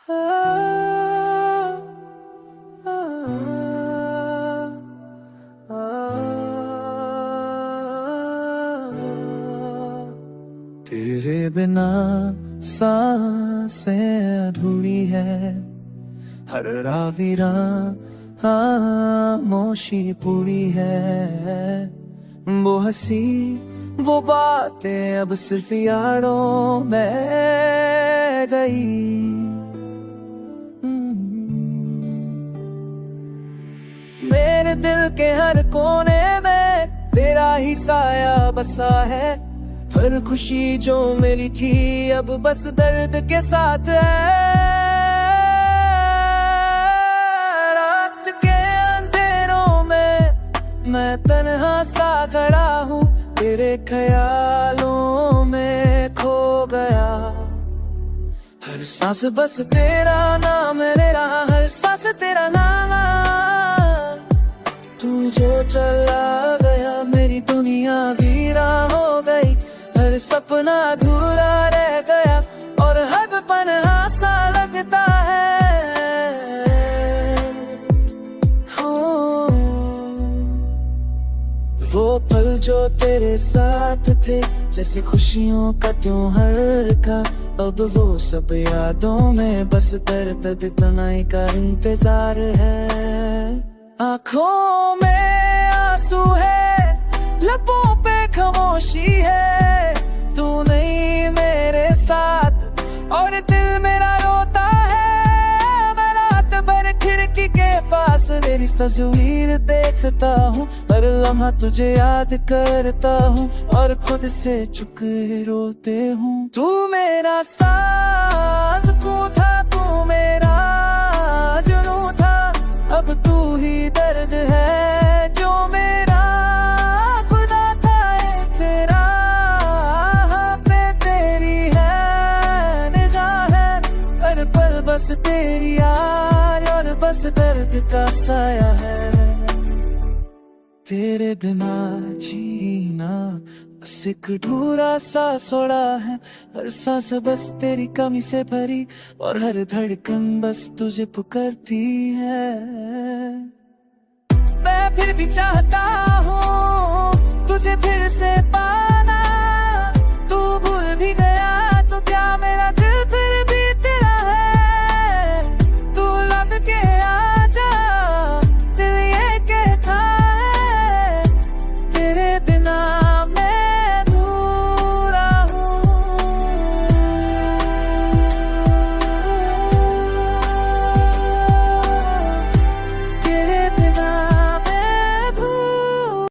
तेरे बिना सांसें अधूरी है, हर रावीरा खामोशी पूरी है। वो हंसी वो बातें अब सिर्फ यारों में गई। मेरे दिल के हर कोने में तेरा ही साया बसा है। हर खुशी जो मिली थी अब बस दर्द के साथ है। रात के अंधेरों में मैं तन्हा सा खड़ा हूँ, तेरे ख्यालों में खो गया। हर सांस बस तेरा नाम ले रहा, हर सांस तेरा नाम। तू जो चला गया मेरी दुनिया वीरा हो गई। हर सपना अधूरा रह गया और हर पल सा लगता है। हो वो पल जो तेरे साथ थे जैसे खुशियों का त्योहार का, अब वो सब यादों में बस दर्द तनाई का इंतजार है। आँखों में आंसू है, लबों पे खामोशी है। तू नहीं मेरे साथ और दिल मेरा रोता है। मैं रात भर खिड़की के पास तेरी तस्वीर देखता हूँ, हर लम्हा तुझे याद करता हूँ और खुद से चुप रोते हूँ। तू मेरा साज तू था, तू मेरा जुनून था, अब तू ही दर्द है जो मेरा खुदा था। तेरा पे तेरी है निगाह है, हर पल बस तेरी यार और बस दर्द का साया है। तेरे बिना जीना बस एक अधूरा सा सोड़ा है। हर सांस बस तेरी कमी से भरी और हर धड़कन बस तुझे पुकारती है। मैं फिर भी चाहता हूँ तुझे फिर से पा